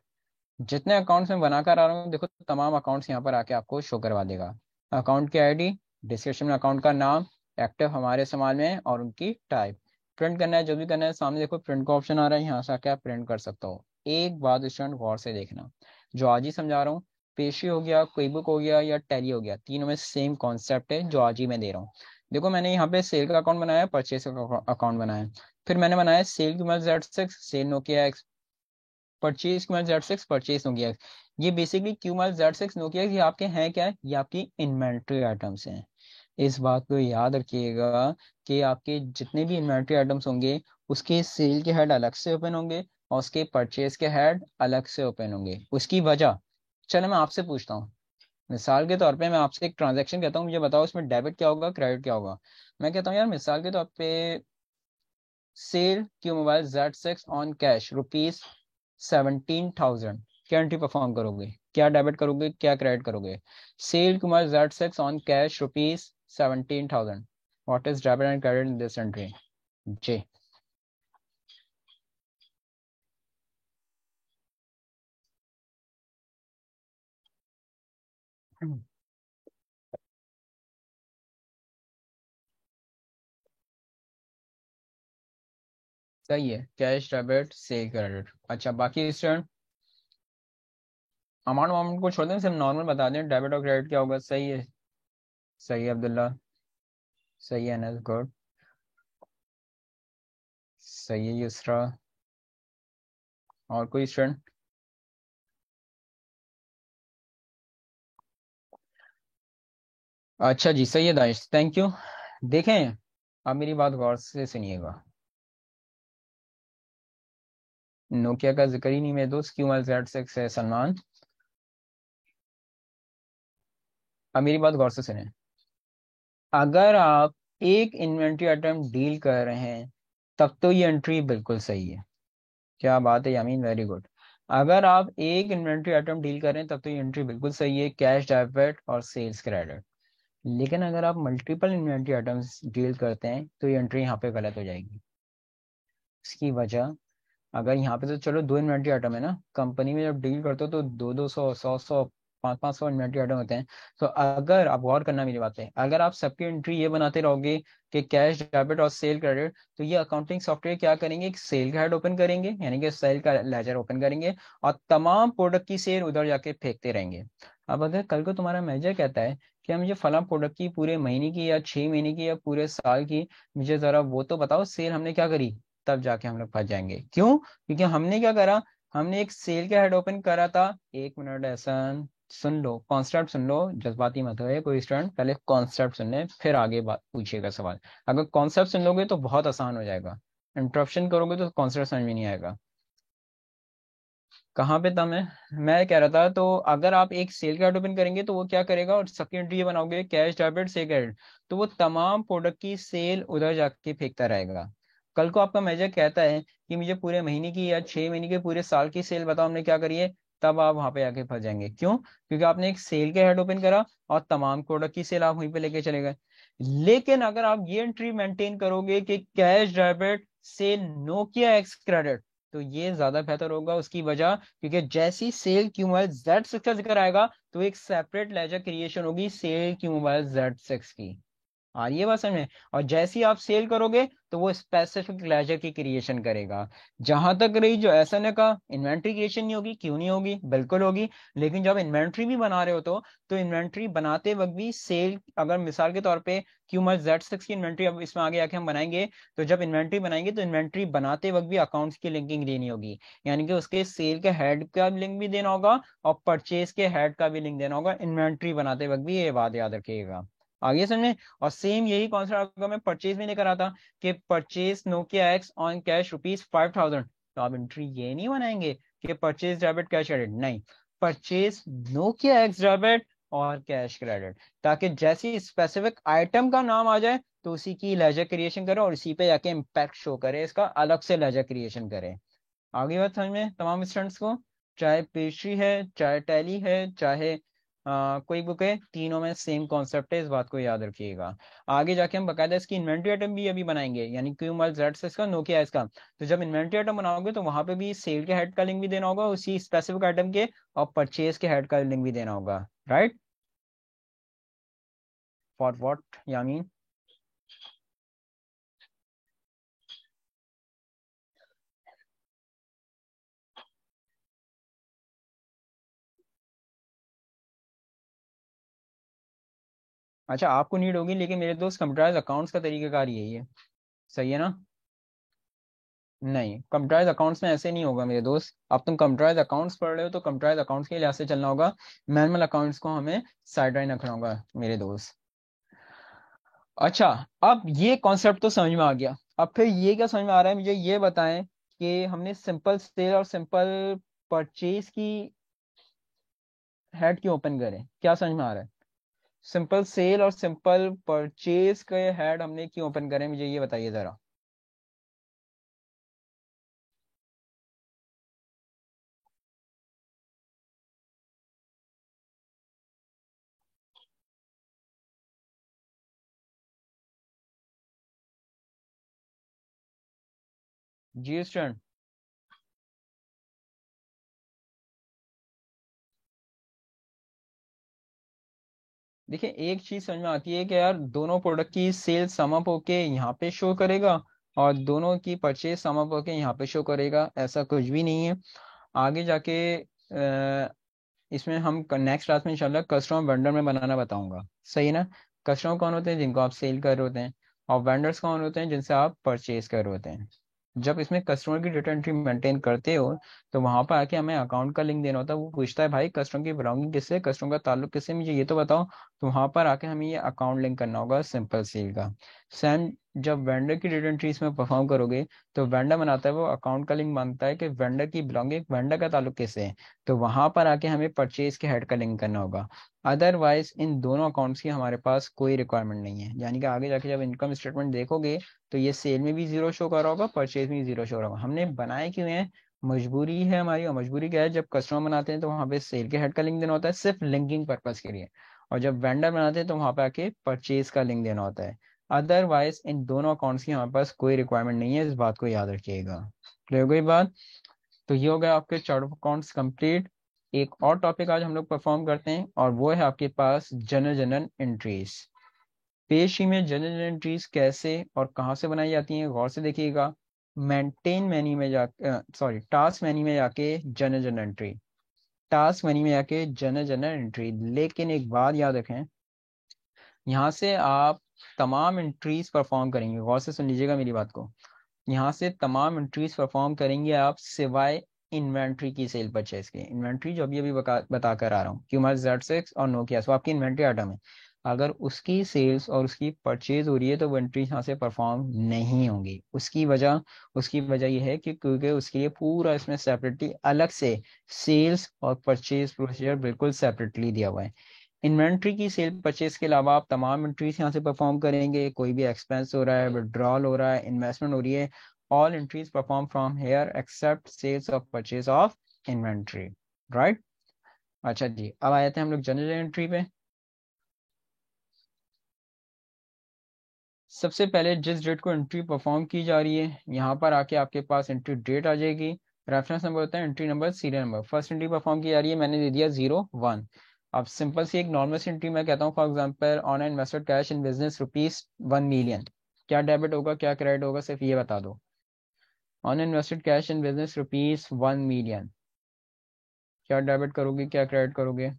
जितने अकाउंट्स में बनाकर आ रहा हूँ देखो, तमाम अकाउंट्स यहाँ पर आके आपको शो करवा देगा। अकाउंट की आईडी, डिस्क्रिप्शन में अकाउंट का नाम, एक्टिव हमारे समाज में है और उनकी टाइप। प्रिंट करना है, जो भी करना है सामने देखो प्रिंट का ऑप्शन आ रहा है, यहाँ से आके आप प्रिंट कर सकते हो। एक बात स्टूडेंट गौर से देखना, जो आज ही समझा रहा हूँ, पेशी हो गया, क्विक बुक हो गया या टैली हो गया, तीनों में सेम कॉन्सेप्ट है जो आज ही मैं दे रहा हूँ। देखो मैंने यहाँ पे सेल का अकाउंट बनाया, परचेज का अकाउंट बनाया, फिर मैंने बनाया सेल की मत Z6, sale Nokia X, purchase Q Z6, purchase Nokia X. ये basically Q Z6 Nokia X, ये आपके हैं क्या है, ये आपकी इन्वेंट्री आइटम्स हैं। इस बात को याद रखिएगा कि आपके जितने भी इन्वेंट्री आइटम्स होंगे उसके सेल के हेड अलग से ओपन होंगे और उसके परचेज के हेड अलग से ओपन होंगे। उसकी वजह, चलो मैं आपसे पूछता हूँ, मिसाल के तौर पे मैं आपसे एक ट्रांजैक्शन कहता हूँ, मुझे बताओ इसमें डेबिट क्या होगा, क्रेडिट क्या होगा। मैं कहता हूँ यार मिसाल के तौर पे sale Q mobile Z6 on cash ₹17,000, क्या एंट्री परफॉर्म करोगे, क्या डेबिट करोगे, क्या क्रेडिट करोगे? Sale Q mobile Z6 on cash ₹17,000, what is debit and credit in this entry? जी। सही है, कैश डेबिट सेल क्रेडिट। अच्छा बाकी स्टूडेंट अमाउंट अमाउंट को छोड़ दें, सिर्फ नॉर्मल बता दें डेबिट और क्रेडिट क्या होगा। सही है, सही है अब्दुल्ला, सही है अनस, गुड, सही है युसरा। और कोई स्टूडेंट? अच्छा जी सही है दानिश, थैंक यू। देखें अब मेरी बात गौर से सुनिएगा, नोकिया का जिक्र ही नहीं मेरे दोस्त, क्यों Z6 है सलमान। अब मेरी बात गौर से सुने, अगर आप एक इन्वेंट्री आइटम डील कर रहे हैं तब तो ये एंट्री बिल्कुल सही है। क्या बात है यामीन, वेरी गुड। अगर आप एक इन्वेंट्री आइटम डील कर रहे हैं तब तो ये एंट्री बिल्कुल सही है, कैश डेबिट और सेल्स क्रेडिट। लेकिन अगर आप मल्टीपल इन्वेंट्री आइटम्स डील करते हैं तो ये एंट्री यहाँ पे गलत हो जाएगी। इसकी वजह, अगर यहाँ पे तो चलो दो इन्वेंट्री आइटम है ना, कंपनी में जब डील करते हो तो 200 100 500 इन्वेंट्री आइटम होते हैं। तो अगर आप गौर करना मेरी बात है, अगर आप सबकी एंट्री ये बनाते रहोगे कि कैश डेबिट और सेल क्रेडिट, तो ये अकाउंटिंग सॉफ्टवेयर क्या करेंगे, एक सेल का हेड ओपन करेंगे यानी कि सेल का लेजर ओपन करेंगे और तमाम प्रोडक्ट की सेल उधर जाके फेंकते रहेंगे। अब अगर कल को तुम्हारा मैनेजर कहता है कि मुझे फला प्रोडक्ट की पूरे महीने की या 6 महीने की या पूरे साल की मुझे जरा वो तो बताओ सेल हमने क्या करी, तब जाके हम लोग फंस जाएंगे। क्यों? क्योंकि हमने क्या करा, हमने एक सेल का हेड ओपन करा था, 1 मिनट एहसन, सुन लो, कॉन्सेप्ट सुन लो, जज्बाती मत हो कोई स्टूडेंट, पहले कॉन्सेप्ट सुन ले फिर आगे बात पूछिएगा सवाल। अगर कॉन्सेप्ट सुन लोगे तो बहुत आसान हो जाएगा, इंटरप्शन करोगे तो कॉन्सेप्ट समझ में नहीं आएगा। कहाँ पे था मैं कह रहा था, तो अगर आप एक सेल कार्ड ओपन करेंगे तो वो क्या करेगा, और सेकेंडरी ये बनाओगे कैश डेबिट से क्रेडिट, तो वो तमाम प्रोडक्ट की सेल उधर जाके फेंकता रहेगा। कल को आपका मैनेजर कहता है कि मुझे पूरे महीने की या 6 महीने के पूरे साल की सेल बताओ हमने क्या करी है, तब आप वहां पे आके फंस जाएंगे। क्यों? क्योंकि आपने एक सेल के हेड ओपन करा और तमाम प्रोडक्ट की सेल आप वहीं पे लेके चले गए। लेकिन अगर आप ये एंट्री मेंटेन करोगे कि कैश डेबिट से नोकिया एक्स क्रेडिट, तो ये ज्यादा बेहतर होगा। उसकी वजह, क्योंकि जैसी सेल क्यू मोबाइल Z6 का जिक्र आएगा तो एक सेपरेट लेजर क्रिएशन होगी सेल क्यू मोबाइल Z6 की। हाँ ये बात समझ में। और जैसे ही आप सेल करोगे तो वो स्पेसिफिक लेजर की क्रिएशन करेगा। जहां तक रही जो ऐसा ने कहा इन्वेंट्री क्रिएशन नहीं होगी, क्यों नहीं होगी, बिल्कुल होगी। लेकिन जब इन्वेंट्री भी बना रहे हो तो इन्वेंट्री बनाते वक्त भी सेल, अगर मिसाल के तौर पे क्यू मच Z6 की इन्वेंट्री अब इसमें आगे आके हम बनाएंगे, तो जब इन्वेंट्री बनाएंगे तो इन्वेंट्री बनाते वक्त भी अकाउंट्स की लिंकिंग देनी होगी। यानी कि उसके सेल के हेड का भी लिंक भी देना होगा और परचेज के हेड का भी लिंक देना होगा इन्वेंट्री बनाते वक्त भी, ये बात याद रखिएगा। आगे समझे। और सेम यही कॉन्सेप्ट अगर मैं परचेज में लेकर आता कि purchase Nokia x on cash rupees 5000, तो आप एंट्री ये नहीं बनाएंगे कि परचेज डेबिट कैश क्रेडिट, नहीं, परचेज नोकिया एक्स डेबिट और कैश क्रेडिट, ताकि जैसी स्पेसिफिक आइटम का नाम आ जाए तो उसी की लेजर क्रिएशन करे और इसी पे जाके इम्पैक्ट शो करे, इसका अलग से लेजर क्रिएशन करे। आगे बात समझ में तमाम स्टूडेंट्स को, चाहे पेस्ट्री है, चाहे टैली है, चाहे कोई बुक है, तीनों में सेम कॉन्सेप्ट है, इस बात को याद रखिएगा। आगे जाके हम बकायदा इसकी इन्वेंट्री आइटम भी अभी बनाएंगे, यानी क्यू मल जेड से इसका नोकिया इसका। तो जब इन्वेंट्री आइटम बनाओगे तो वहां पे भी सेल के हेड का लिंक भी देना होगा उसी स्पेसिफिक आइटम के, और परचेज के हेड का लिंक भी देना होगा। राइट? फॉर व्हाट यामीन? अच्छा आपको नीड होगी, लेकिन मेरे दोस्त कंप्यूटराइज अकाउंट्स का तरीकाकार यही है। सही है ना? नहीं, कंप्यूटराइज अकाउंट्स में ऐसे नहीं होगा मेरे दोस्त। अब तुम कंप्यूटराइज अकाउंट्स पढ़ रहे हो तो कंप्यूटराइज अकाउंट्स के लिहाज से चलना होगा, मैनुअल अकाउंट्स को हमें साइड लाइन रखना होगा मेरे दोस्त। अच्छा, अब ये कॉन्सेप्ट तो समझ में आ गया। अब फिर ये क्या समझ में आ रहा है मुझे ये बताएं कि हमने सिंपल सेल और सिंपल परचेज की हेड क्यों ओपन करें, क्या समझ में आ रहा है? सिंपल सेल और सिंपल परचेज के हेड हमने क्यों ओपन करें, मुझे ये बताइए जरा। जी स्टूडेंट। देखिए एक चीज समझ में आती है कि यार दोनों प्रोडक्ट की सेल सम अप होके यहाँ पे शो करेगा और दोनों की परचेज सम अप होके यहाँ पे शो करेगा, ऐसा कुछ भी नहीं है। आगे जाके इसमें हम नेक्स्ट क्लास में इंशाल्लाह कस्टमर वेंडर में बनाना बताऊंगा। सही है ना? कस्टमर कौन होते हैं, जिनको आप सेल कर रहे होते हैं, और वेंडर्स कौन होते हैं, जिनसे आप परचेज कर रहे होते हैं। जब इसमें कस्टमर की डेटा एंट्री मेंटेन करते हो तो वहां पर आके हमें अकाउंट का लिंक देना होता है। वो पूछता है भाई कस्टमर की बिलोंगिंग किससे, कस्टमर का ताल्लुक किससे, मुझे ये तो बताओ। तो वहां पर आके हमें ये अकाउंट लिंक करना होगा सिंपल सेल का। सेम जब वेंडर की डेटा एंट्री इसमें परफॉर्म करोगे तो वेंडर बनाता है वो अकाउंट का लिंक मानता है कि वेंडर की बिलोंगिंग, वेंडर का ताल्लुक किससे है, तो वहां पर आके हमें परचेज के हेड का लिंक करना होगा। अदरवाइज इन दोनों अकाउंट्स की हमारे पास कोई रिक्वायरमेंट नहीं है। यानी कि आगे जाके जब इनकम स्टेटमेंट देखोगे तो ये सेल में भी जीरो शो कर रहा होगा, परचेज में भी जीरो शो हो रहा होगा। हमने बनाए क्यों है, मजबूरी है हमारी। और मजबूरी क्या है, जब कस्टमर बनाते हैं तो वहां पे सेल के हेड का लिंक देना होता है सिर्फ लिंकिंग पर्पज के लिए, और जब वेंडर बनाते हैं तो वहां पे आके परचेज का लिंक देना होता है। अदरवाइज इन दोनों अकाउंट्स की हमारे पास कोई रिक्वायरमेंट नहीं है, इस बात को याद रखिएगा। क्लियर हो गई बात? तो ये हो गया आपके चार्ट ऑफ अकाउंट्स कंप्लीट। एक और टॉपिक आज हम लोग परफॉर्म करते हैं और वो है आपके पास जनरल जनरल एंट्रीज। पेशी में जनरल एंट्रीज कैसे और कहाँ से बनाई जाती हैं, गौर से देखिएगा। मेंटेन मेन्यू में जा, सॉरी, टास्क मेन्यू में जाके general general entry, task menu में जाके जनरल जनरल एंट्री। लेकिन एक बात याद रखें, यहाँ से आप तमाम एंट्रीज परफॉर्म करेंगे, गौर से सुन लीजिएगा मेरी बात को। यहाँ से तमाम एंट्रीज परफॉर्म करेंगे आप सिवाय इन्वेंट्री की सेल परचेज की। इन्वेंट्री जो अभी अभी बता कर आ रहा हूँ, क्यूमार Z6 और नोकिया, वो आपकी इन्वेंट्री आइटम है। अगर उसकी सेल्स और उसकी परचेज हो रही है तो वो एंट्री यहाँ से परफॉर्म नहीं होंगी। उसकी वजह यह है कि क्योंकि उसके लिए पूरा इसमें सेपरेटली अलग से सेल्स और परचेज प्रोसीजर बिल्कुल सेपरेटली दिया हुआ है। इन्वेंट्री की सेल परचेज के अलावा आप तमाम एंट्रीज यहाँ से परफॉर्म करेंगे। कोई भी एक्सपेंस हो रहा है, विड्रॉल हो रहा है, इन्वेस्टमेंट हो रही है, all entries perform from here except sales of purchase of inventory. Right. अच्छा जी, अब आए थे हम लोग जनरल एंट्री पे। सबसे पहले जिस डेट को एंट्री परफॉर्म की जा रही है, यहाँ पर आके आपके पास एंट्री डेट आ जाएगी। रेफरेंस नंबर होता है entry number, serial number. First entry perform की जा रही है, मैंने दे दिया 01। अब सिंपल सी एक नॉर्मल सी एंट्री मैं कहता हूँ, for example on invested cash in business ₹1 million. क्या डेबिट होगा क्या क्रेडिट होगा, सिर्फ ये बता दो। On invested cash in business ₹1 million, क्या डेबिट करोगे क्या क्रेडिट करोगे?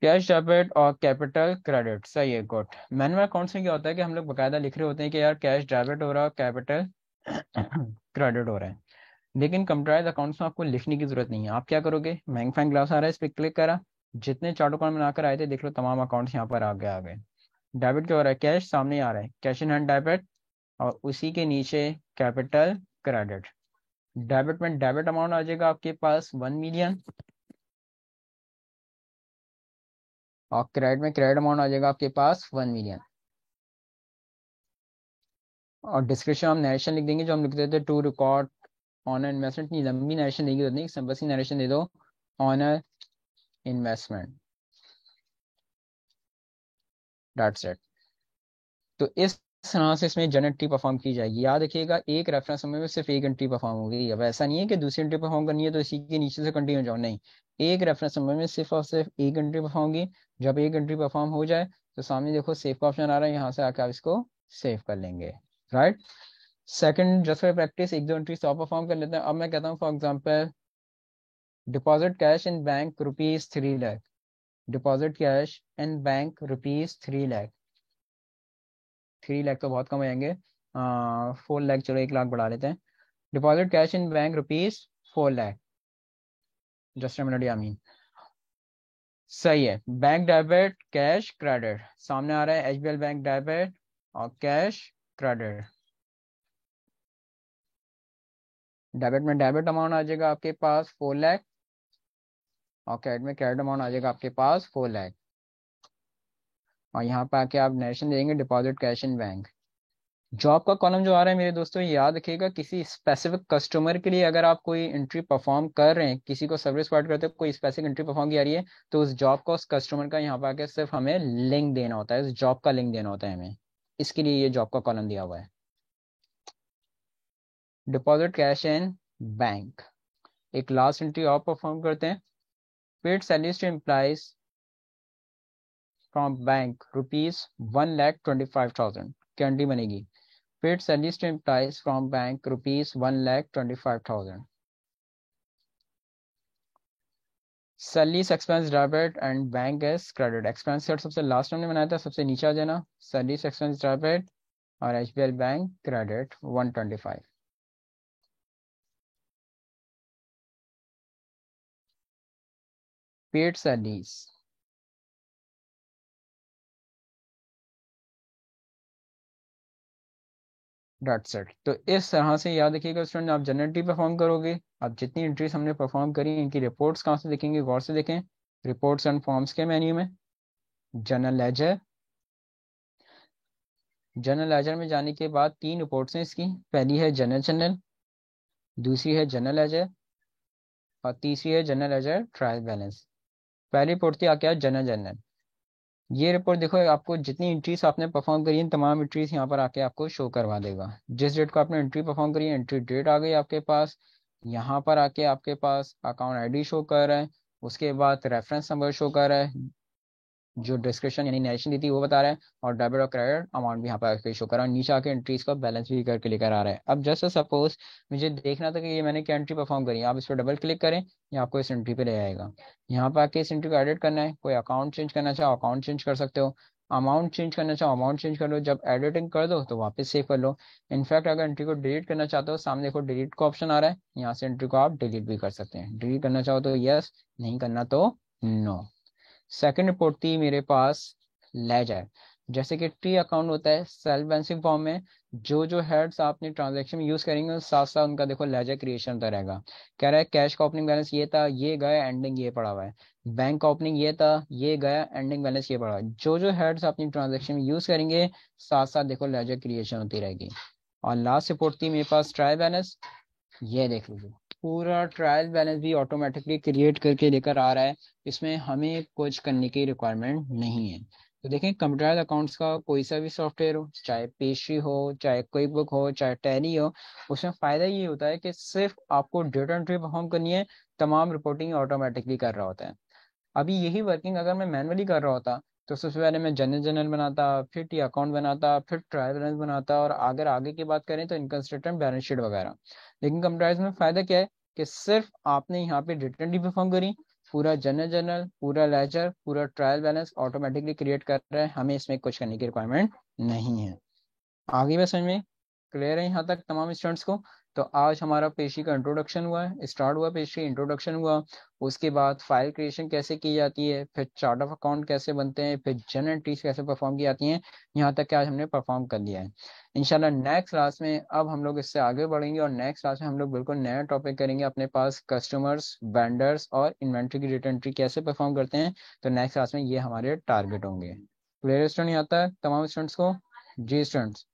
कैश डेबिट और कैपिटल क्रेडिट, सही है, गुड। मैनुअल अकाउंट्स में क्या होता है कि हम लोग बकायदा लिख रहे होते हैं कि यार कैश डेबिट हो रहा है, कैपिटल क्रेडिट हो रहा है। लेकिन कंप्यूटराइज अकाउंट्स में आपको लिखने की जरूरत नहीं है। आप क्या करोगे, मैंगफैंग ग्लास आ रहा है, इस पर क्लिक करा, जितने चार्ट अकाउंट बनाकर आए थे देख लो, तमाम अकाउंट्स यहाँ पर आ गए। डेबिट क्या हो रहा है, कैश सामने आ रहा है, कैश इन हैंड डेबिट, और उसी के नीचे कैपिटल क्रेडिट। डेबिट में डेबिट अमाउंट आ जाएगा आपके पास 1 मिलियन, और क्रेडिट में क्रेडिट अमाउंट आ जाएगा आपके पास 1 मिलियन। और डिस्क्रिप्शन हम नरेशन लिख देंगे, जो हम लिख देते टू रिकॉर्ड ऑन इन्वेस्टमेंट। इतनी लंबी नरेशन देगी नहीं, सिंपल सी नरेशन दे दो, ऑनर इन्वेस्टमेंट, दैट्स इट। तो इस तरह से इसमें जन एंट्री परफॉर्म की जाएगी। याद रखिएगा, एक रेफरेंस समय में सिर्फ एक एंट्री परफॉर्म होगी। अब ऐसा नहीं है कि दूसरी एंट्री परफॉर्म करनी है तो इसी के नीचे से कंटिन्यू जाओ, नहीं। एक रेफरेंस समय में सिर्फ और सिर्फ एक एंट्री परफॉर्म होगी। जब एक एंट्री परफॉर्म हो जाए तो सामने देखो सेव का ऑप्शन आ रहा है, यहाँ से आकर आप इसको सेव कर लेंगे। Right. Second, just for practice एक दो एंट्री और परफॉर्म कर लेते हैं। अब मैं कहता हूँ for example deposit cash in bank ₹3 lakh. Deposit cash in bank ₹3 lakh. 3 lakh तो बहुत कम हो जाएंगे, 4 लाख, चलो 1 लाख बढ़ा लेते हैं। Deposit cash in bank ₹4 lakh. Just a minute Yameen, सही है। बैंक डेबिट कैश क्रेडिट सामने आ रहा है, SBI बैंक डेबिट और कैश क्रेडिट। डेबिट में डेबिट अमाउंट आ जाएगा आपके पास 4 लाख, और क्रेडिट में क्रेडिट अमाउंट आ जाएगा आपके पास 4 लाख। और यहाँ पे आके आप नेशन देंगे deposit cash in bank. Job का कॉलम जो आ रहा है मेरे दोस्तों, ये याद रखिएगा, किसी स्पेसिफिक कस्टमर के लिए अगर आप कोई एंट्री परफॉर्म कर रहे हैं, किसी को सर्विस प्रोवाइड करते हो, कोई स्पेसिफिक एंट्री परफॉर्म की आ रही है, तो उस जॉब का उस कस्टमर का यहाँ पर आके सिर्फ हमें लिंक देना होता है, उस जॉब का लिंक देना होता है हमें। इसके लिए ये जॉब का कॉलम दिया हुआ है। डिपॉजिट कैश इन बैंक, एक लास्ट एंट्री और परफॉर्म करते हैं। Paid salaries to employees from bank ₹1,25,000, क्या एंट्री बनेगी? Paid salaries to employees from bank ₹1,25,000। Salaries expense debit and bank's credit. Expense card सबसे लास्ट हमने बनाया था, सबसे नीचे आ जाना, सैलरीज एक्सपेंस डेबिट और SBI bank credit 125। Paid salaries, dates it. तो इस तरह से याद रखिएगा स्टूडेंट, आप जनरल परफॉर्म करोगे। अब जितनी एंट्रीज हमने परफॉर्म करी इनकी रिपोर्ट्स कहाँ से देखेंगे, गौर से देखें। रिपोर्ट्स एंड फॉर्म्स के मेन्यू में जनरल लेजर। जनरल लेजर में जाने के बाद तीन रिपोर्ट्स हैं इसकी। पहली है जनरल जनरल, दूसरी है जनरल लेजर, और तीसरी है जनरल लेजर ट्रायल बैलेंस। पहली रिपोर्ट थी क्या, जनरल जनरल। ये रिपोर्ट देखो, आपको जितनी एंट्रीज आपने परफॉर्म करी है तमाम एंट्रीज यहाँ पर आके आपको शो करवा देगा। जिस डेट को आपने एंट्री परफॉर्म करी है, एंट्री डेट आ गई आपके पास। यहाँ पर आके आपके पास अकाउंट आईडी शो कर रहा है, उसके बाद रेफरेंस नंबर शो कर रहा है, जो डिस्क्रिप्शन यानी नरेशन दी थी वो बता रहा है, और डेबिट और क्रेडिट अमाउंट भी यहाँ पर आके शो कर रहा है। नीचे आके एंट्रीज का बैलेंस भी करके लेकर आ रहा है। अब जस्ट सपोज मुझे देखना था कि ये मैंने क्या एंट्री परफॉर्म करी, आप इस पर डबल क्लिक करें, ये आपको इस एंट्री पे ले आएगा। यहाँ पर आके इस एंट्री को एडिट करना है, कोई अकाउंट चेंज करना चाहो अकाउंट चेंज कर सकते हो। अमाउंट चेंज करना चाहो अमाउंट चेंज कर लो, जब एडिटिंग कर दो तो वापस सेव कर लो। इनफैक्ट अगर एंट्री को डिलीट करना चाहते हो, सामने देखो डिलीट का ऑप्शन आ रहा है, यहाँ से एंट्री को आप डिलीट भी कर सकते हैं। डिलीट करना चाहो तो यस, नहीं करना तो नो। सेकंड रिपोर्ट थी मेरे पास लेजर। जैसे कि टी अकाउंट होता है सेल्फ बैलेंसिंग फॉर्म में, जो जो हेड्स आपने ट्रांजैक्शन में यूज करेंगे साथ साथ उनका देखो लेजर क्रिएशन होता रहेगा। कह रहा है कैश का ओपनिंग बैलेंस ये था, ये गया, एंडिंग ये पड़ा हुआ है। बैंक का ओपनिंग ये था, ये गया, एंडिंग बैलेंस ये पड़ा हुआ है। जो जो हेड्स अपनी ट्रांजेक्शन में यूज करेंगे साथ साथ देखो लेजर क्रिएशन होती रहेगी। और लास्ट रिपोर्ट थी मेरे पास ट्रायल बैलेंस। ये देख लीजिए, पूरा ट्रायल बैलेंस भी ऑटोमेटिकली क्रिएट करके लेकर आ रहा है। इसमें हमें कुछ करने की रिक्वायरमेंट नहीं है। तो देखें, कंप्यूटराइज अकाउंट्स का कोई सा भी सॉफ्टवेयर हो, चाहे पेस्ट्री हो, चाहे क्विक बुक हो, चाहे टैली हो, उसमें फायदा ये होता है कि सिर्फ आपको डेटा एंट्री परफॉर्म करनी है, तमाम रिपोर्टिंग ऑटोमेटिकली कर रहा होता है। अभी यही वर्किंग अगर मैं मैनुअली कर रहा होता तो सबसे पहले मैं जनरल जनरल बनाता, फिर टी अकाउंट बनाता, फिर ट्रायल बैलेंस बनाता, और अगर आगे की बात करें तो इनकम स्टेटमेंट, बैलेंस शीट वगैरह। लेकिन कंप्यूटराइज में फायदा क्या है कि सिर्फ आपने यहाँ पे रिटर्न डी परफॉर्म करी, पूरा जनरल जनरल, पूरा लेजर, पूरा ट्रायल बैलेंस ऑटोमेटिकली क्रिएट कर रहा है, हमें इसमें कुछ करने की रिक्वायरमेंट नहीं है। आगे बस समझ में क्लियर है यहाँ तक तमाम स्टूडेंट्स को? तो आज हमारा पेशी का इंट्रोडक्शन हुआ है, स्टार्ट हुआ पेशी, इंट्रोडक्शन हुआ। उसके बाद फाइल क्रिएशन कैसे की जाती है, फिर चार्ट ऑफ अकाउंट कैसे बनते हैं, फिर जनरल एंट्रीज कैसे परफॉर्म की जाती हैं, यहाँ तक कि आज हमने परफॉर्म कर लिया है। इंशाल्लाह नेक्स्ट क्लास में अब हम लोग इससे आगे बढ़ेंगे, और नेक्स्ट क्लास में हम लोग बिल्कुल नया टॉपिक करेंगे अपने पास, कस्टमर्स, वेंडर्स और इन्वेंट्री की डेटा एंट्री कैसे परफॉर्म करते हैं। तो नेक्स्ट क्लास में ये हमारे टारगेट होंगे। क्लियर स्टूडेंट यहाँ तक तमाम स्टूडेंट्स को? जी स्टूडेंट्स।